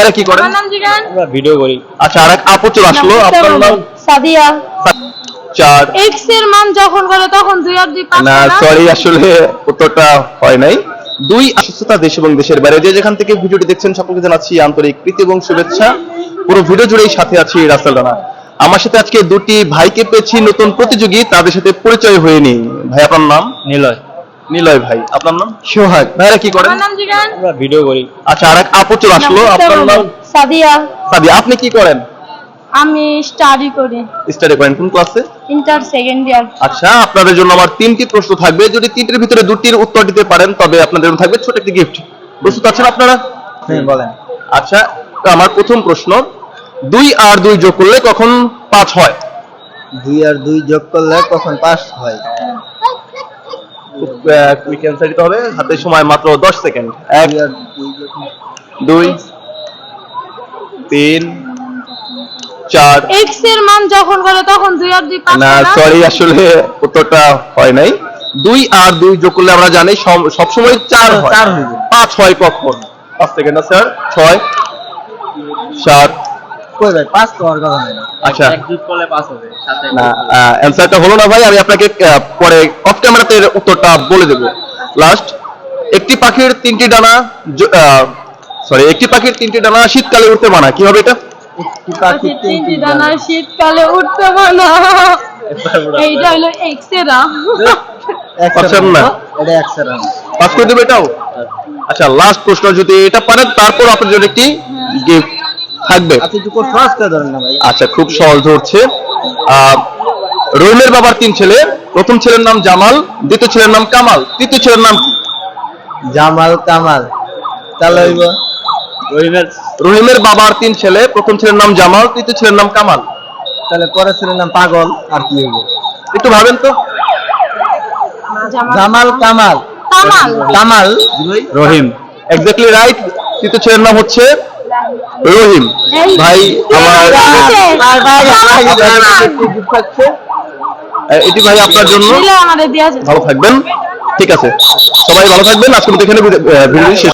এরা কি করেন? আমার নাম জিগান। আমরা ভিডিও করি। আচ্ছা, আরেক আপু চলে আসলো। আপনার নাম? সাদিয়া। 4 x এর মান যখন করে তখন 2 আর 2 5 না, সরি, আসলে উত্তরটা হয় নাই। 2 অসুস্থতা দেশ এবং দেশের বাইরে যে যেখান থেকে ভিডিওটি দেখছেন সকলকে জানাচ্ছি আন্তরিক প্রীতি এবং শুভেচ্ছা। পুরো ভিডিও জুড়েই সাথে আছি রাসেল রানা। আমার সাথে আজকে দুটি ভাইকে পেয়েছি, নতুন প্রতিযোগী, তাদের সাথে পরিচয় হয়ে নিই। ভাই, আপনার নাম? নিলয়। নিলয় ভাই। আপনার নাম? সোহাগ। ভাইরা কি করেন? আমার নাম জিগান। আমরা ভিডিও করি। আচ্ছা, আরেক আপু চলে আসলো। আপনার নাম? সাদিয়া। সাদিয়া। আপনি কি করেন? আমি স্টাডি করি, স্টাডি করেন কোন ক্লাসে? Inter second year. আচ্ছা, আপনাদের জন্য আমার 3টি প্রশ্ন থাকবে। যদি 3টির ভিতরে 2টির উত্তর দিতে পারেন তবে আপনাদের জন্য থাকবে ছোট একটি গিফট। প্রস্তুত আছেন আপনারা? হ্যাঁ, বলেন। আচ্ছা, তো আমার প্রথম প্রশ্ন, 2 আর 2 যোগ করলে কখন 5 হয়? 2 আর 2 যোগ করলে কখন 5 হয়? খুব কুইক অ্যান্সার দিতে হবে, হাতে সময় মাত্র 10 সেকেন্ড। 1 2 আর 2 যোগ 2 3 4 x এর মান যখন করে তখন 2 আর 2 5 না, সরি, আসলে উত্তরটা হয় নাই। 2 আর 2 যোগ করলে আমরা জানি সব সময় 4 হয়। 4 হইবে। 5 হয় কখন? 5 সেকেন্ড না স্যার। 6 7 কই ভাই 5 তো আর কথা না। আচ্ছা, এক যোগ করলে 5 হবে। সাথে না, অ্যান্সারটা হলো না ভাই। আমি আপনাকে পরে অফ ক্যামেরাতে উত্তরটা বলে দেব। লাস্ট, একটি পাখির 3টি ডানা শীতকালে উঠতে মানা, কি হবে এটা? একটি পাখি 3টি ডানা শীতকালে উঠতে পারে না। এইটা হলো x এর পাচ্ছেন না? এটা এক্সেরা। পাস করে দেবে এটাও? আচ্ছা, লাস্ট প্রশ্ন, যদি এটা পারেন তারপর আপনার জন্য একটি গিফট থাকবে। আচ্ছা, একটু সহজ করে ধরেন না ভাই। আচ্ছা, খুব সহজ হচ্ছে। রহিমের বাবার 3 ছেলে। প্রথম ছেলের নাম জামাল, দ্বিতীয় ছেলের নাম কামাল, তৃতীয় ছেলের নাম কি? জামাল কামাল। তাহলে হইব রহিমের বাবার 3 ছেলে। প্রথম ছেলের নাম জামাল, তৃতীয় ছেলের নাম কামাল। তাহলে পরের ছেলের নাম পাগল। আর কি হইব? একটু ভাবেন তো। জামাল কামাল। কামাল। কামাল রহিম, এক্স্যাক্টলি রাইট। তৃতীয় ছেলের নাম হচ্ছে রহিম। ভাই, এটি ভাই আপনার জন্য। দিলে আমাদের দিয়া ভালো থাকবেন। ঠিক আছে, সবাই ভালো থাকবেন। আজকে এখানে ভিডিও শেষ।